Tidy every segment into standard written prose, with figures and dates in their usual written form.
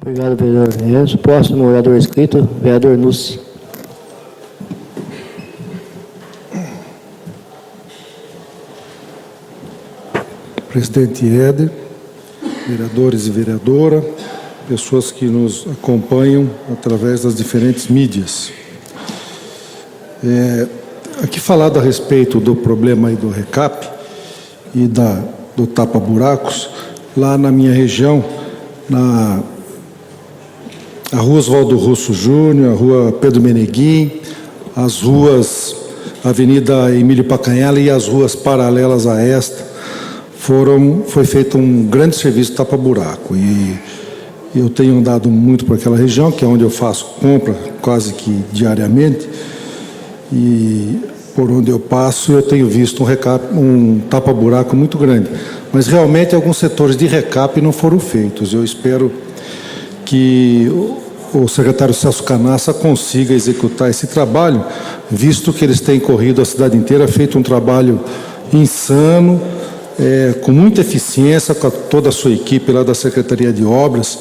Obrigado, vereador Renzo. Próximo orador inscrito, vereador Nussi. Presidente Éder, vereadores e vereadora, pessoas que nos acompanham através das diferentes mídias. Aqui falado a respeito do problema aí do RECAP e do tapa-buracos, lá na minha região, a rua Oswaldo Russo Júnior, a rua Pedro Meneguim, as ruas Avenida Emílio Pacanhala e as ruas paralelas a esta, foi feito um grande serviço de tapa-buraco. E eu tenho andado muito por aquela região, que é onde eu faço compra quase que diariamente, e por onde eu passo eu tenho visto um tapa-buraco muito grande. Mas realmente alguns setores de recap não foram feitos. Eu espero que o secretário Celso Canassa consiga executar esse trabalho, visto que eles têm corrido a cidade inteira, feito um trabalho insano, com muita eficiência, com toda a sua equipe lá da Secretaria de Obras.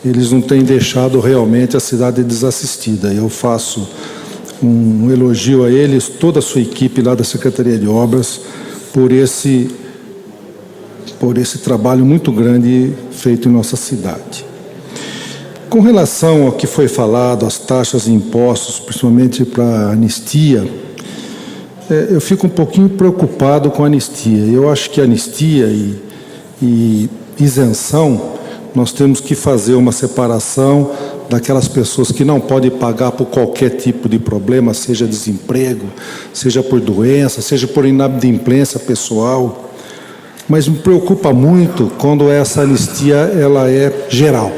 Eles não têm deixado realmente a cidade desassistida. Eu faço um elogio a eles, toda a sua equipe lá da Secretaria de Obras, por esse trabalho muito grande feito em nossa cidade. Com relação ao que foi falado, as taxas e impostos, principalmente para a anistia, eu fico um pouquinho preocupado com a anistia. Eu acho que anistia e isenção, nós temos que fazer uma separação daquelas pessoas que não podem pagar por qualquer tipo de problema, seja desemprego, seja por doença, seja por inadimplência pessoal. Mas me preocupa muito quando essa anistia ela é geral.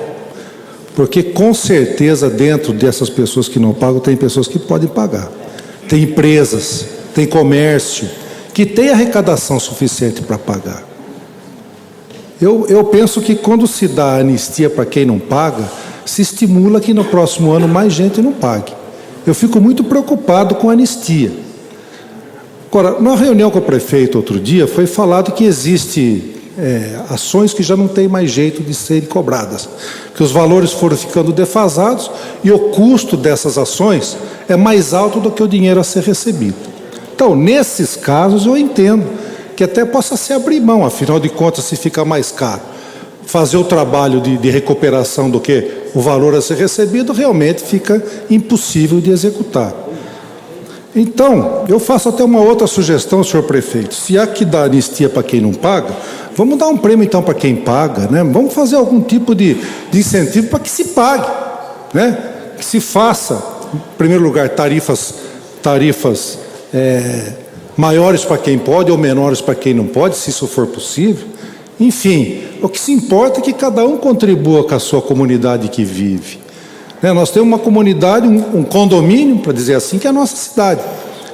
Porque, com certeza, dentro dessas pessoas que não pagam, tem pessoas que podem pagar. Tem empresas, tem comércio, que tem arrecadação suficiente para pagar. Eu penso que, quando se dá anistia para quem não paga, se estimula que no próximo ano mais gente não pague. Eu fico muito preocupado com a anistia. Agora, na reunião com o prefeito outro dia, foi falado que existe ações que já não tem mais jeito de serem cobradas, que os valores foram ficando defasados e o custo dessas ações é mais alto do que o dinheiro a ser recebido. Então, nesses casos, eu entendo que até possa se abrir mão, afinal de contas, se fica mais caro fazer o trabalho de recuperação do que o valor a ser recebido, realmente fica impossível de executar. Então, eu faço até uma outra sugestão, senhor prefeito. Se há que dar anistia para quem não paga, vamos dar um prêmio, então, para quem paga, né? Vamos fazer algum tipo de incentivo para que se pague, né? Que se faça, em primeiro lugar, tarifas maiores para quem pode ou menores para quem não pode, se isso for possível. Enfim, o que se importa é que cada um contribua com a sua comunidade que vive. Nós temos uma comunidade, um condomínio, para dizer assim, que é a nossa cidade.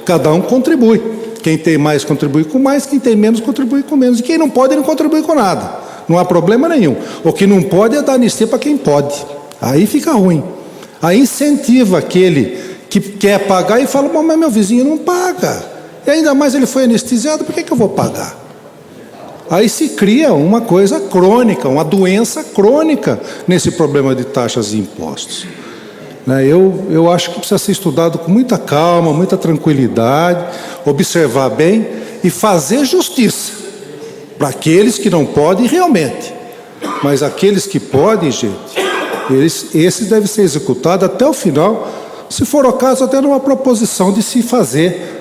Cada um contribui. Quem tem mais contribui com mais, quem tem menos contribui com menos. E quem não pode, não contribui com nada. Não há problema nenhum. O que não pode é dar anistia para quem pode. Aí fica ruim. Aí incentiva aquele que quer pagar e fala, mas meu vizinho não paga. E ainda mais ele foi anestesiado, por que eu vou pagar? Aí se cria uma coisa crônica, uma doença crônica nesse problema de taxas e impostos. Eu acho que precisa ser estudado com muita calma, muita tranquilidade, observar bem e fazer justiça para aqueles que não podem realmente. Mas aqueles que podem, gente, esse deve ser executado até o final, se for o caso, até numa proposição de se fazer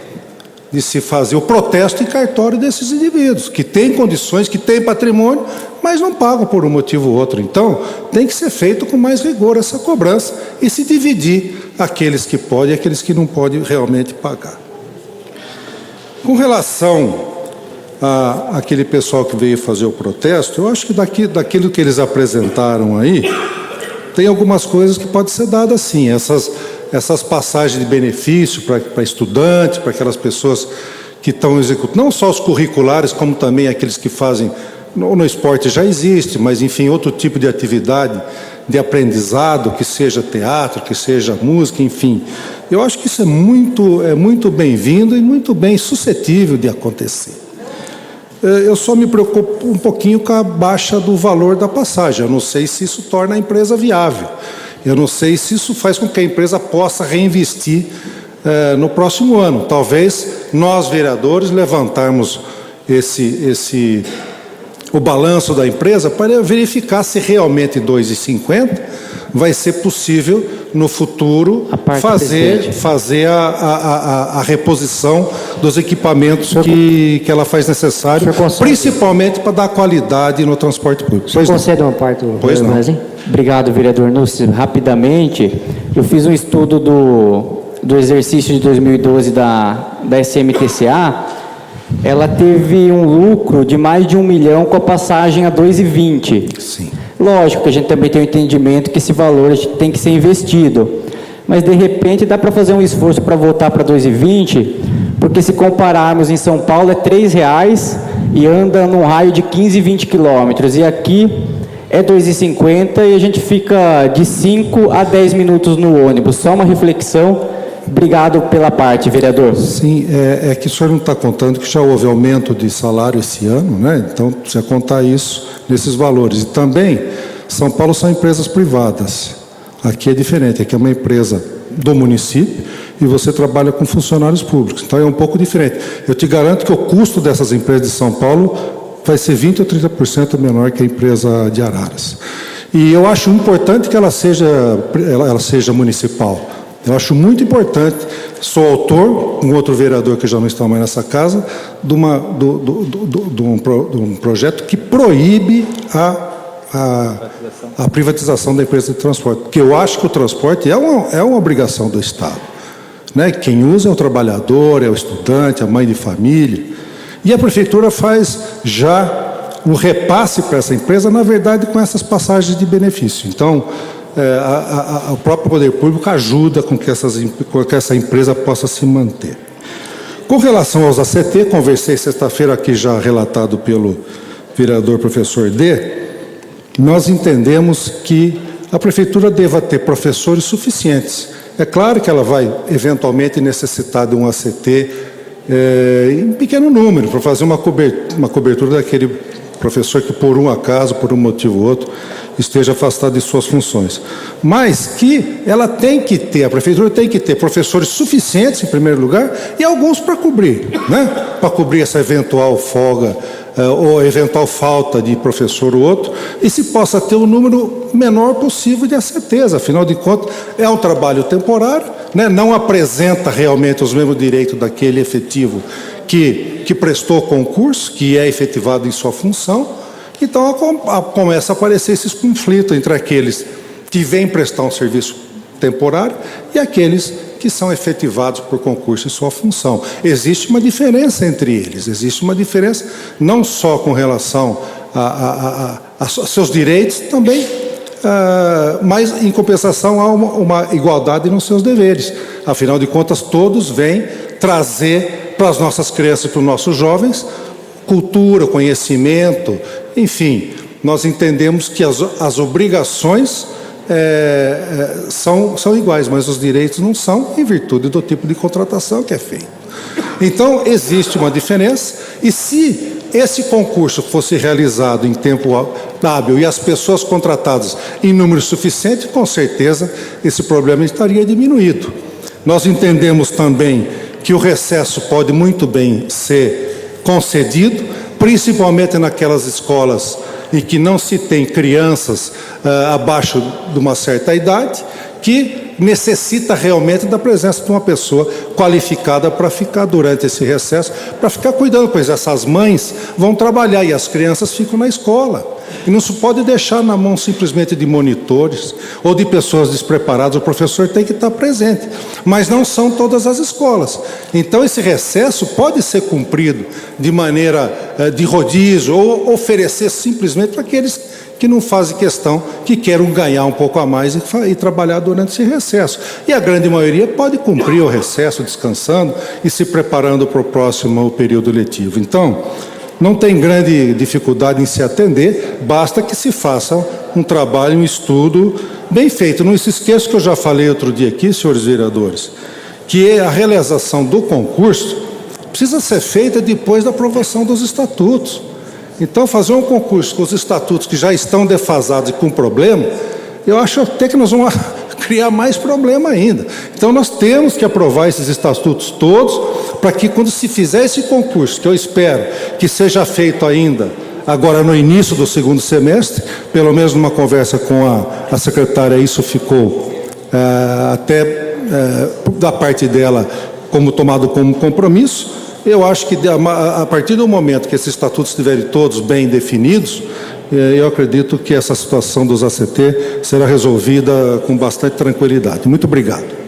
o protesto em cartório desses indivíduos, que têm condições, que têm patrimônio, mas não pagam por um motivo ou outro. Então, tem que ser feito com mais rigor essa cobrança e se dividir aqueles que podem e aqueles que não podem realmente pagar. Com relação àquele pessoal que veio fazer o protesto, eu acho que daquilo que eles apresentaram aí, tem algumas coisas que podem ser dadas assim, essas passagens de benefício para estudantes, para aquelas pessoas que estão executando, não só os curriculares, como também aqueles que fazem, no esporte já existe, mas enfim, outro tipo de atividade de aprendizado, que seja teatro, que seja música, enfim. Eu acho que isso é muito bem-vindo e muito bem suscetível de acontecer. Eu só me preocupo um pouquinho com a baixa do valor da passagem. Eu não sei se isso torna a empresa viável. Eu não sei se isso faz com que a empresa possa reinvestir no próximo ano. Talvez nós, vereadores, levantarmos o balanço da empresa para verificar se realmente 2,50 vai ser possível no futuro fazer a reposição dos equipamentos que ela faz necessário, principalmente para dar qualidade no transporte público. Você concede uma parte do... Pois não. Obrigado, vereador Nussi. Rapidamente, eu fiz um estudo do exercício de 2012 da SMTCA. Ela teve um lucro de mais de 1 milhão com a passagem a 2,20. Sim. Lógico que a gente também tem o entendimento que esse valor tem que ser investido, mas de repente dá para fazer um esforço para voltar para 2,20, porque se compararmos em São Paulo é R$3 e anda num raio de 15, 20 quilômetros, e aqui é 2,50 e a gente fica de 5 a 10 minutos no ônibus. Só uma reflexão. Obrigado pela parte, vereador. Sim, é que o senhor não está contando que já houve aumento de salário esse ano, né? Então, precisa contar isso nesses valores. E também, São Paulo são empresas privadas. Aqui é diferente, aqui é uma empresa do município e você trabalha com funcionários públicos. Então, é um pouco diferente. Eu te garanto que o custo dessas empresas de São Paulo vai ser 20% ou 30% menor que a empresa de Araras. E eu acho importante que ela seja municipal. Eu acho muito importante, sou autor, um outro vereador que já não está mais nessa casa, de um projeto que proíbe a privatização da empresa de transporte, porque eu acho que o transporte é uma obrigação do Estado, né? Quem usa é o trabalhador, é o estudante, a mãe de família, e a prefeitura faz já o repasse para essa empresa, na verdade, com essas passagens de benefício. Então, o próprio poder público ajuda com que essa empresa possa se manter. Com relação aos ACT, conversei sexta-feira aqui já relatado pelo vereador professor D, nós entendemos que a prefeitura deva ter professores suficientes. É claro que ela vai eventualmente necessitar de um ACT em pequeno número, para fazer uma cobertura daquele professor que por um acaso, por um motivo ou outro, esteja afastado de suas funções. Mas que ela tem que ter, a prefeitura tem que ter professores suficientes, em primeiro lugar, e alguns para cobrir, né? Para cobrir essa eventual folga ou eventual falta de professor ou outro, e se possa ter o número menor possível de ACTs. Afinal de contas, é um trabalho temporário, né? Não apresenta realmente os mesmos direitos daquele efetivo que prestou concurso, que é efetivado em sua função. Então, começa a aparecer esses conflitos entre aqueles que vêm prestar um serviço temporário e aqueles que são efetivados por concurso em sua função. Existe uma diferença entre eles, existe uma diferença não só com relação a seus direitos, também, mas em compensação há uma igualdade nos seus deveres. Afinal de contas, todos vêm trazer para as nossas crianças e para os nossos jovens cultura, conhecimento, enfim, nós entendemos que as obrigações são iguais, mas os direitos não são, em virtude do tipo de contratação que é feito. Então, existe uma diferença, e se esse concurso fosse realizado em tempo hábil e as pessoas contratadas em número suficiente, com certeza esse problema estaria diminuído. Nós entendemos também que o recesso pode muito bem ser concedido, principalmente naquelas escolas em que não se tem crianças abaixo de uma certa idade, que necessita realmente da presença de uma pessoa qualificada para ficar durante esse recesso, para ficar cuidando, pois essas mães vão trabalhar e as crianças ficam na escola. E não se pode deixar na mão simplesmente de monitores ou de pessoas despreparadas. O professor tem que estar presente, mas não são todas as escolas. Então esse recesso pode ser cumprido de maneira de rodízio ou oferecer simplesmente para aqueles que não fazem questão, que queiram ganhar um pouco a mais e trabalhar durante esse recesso. E a grande maioria pode cumprir o recesso descansando e se preparando para o próximo período letivo. Então, não tem grande dificuldade em se atender, basta que se faça um trabalho, um estudo bem feito. Não se esqueça que eu já falei outro dia aqui, senhores vereadores, que a realização do concurso precisa ser feita depois da aprovação dos estatutos. Então, fazer um concurso com os estatutos que já estão defasados e com problema, eu acho até que nós vamos criar mais problema ainda. Então, nós temos que aprovar esses estatutos todos, para que quando se fizer esse concurso, que eu espero que seja feito ainda, agora no início do segundo semestre, pelo menos numa conversa com a secretária, isso ficou da parte dela como tomado como compromisso. Eu acho que a partir do momento que esses estatutos estiverem todos bem definidos, eu acredito que essa situação dos ACT será resolvida com bastante tranquilidade. Muito obrigado.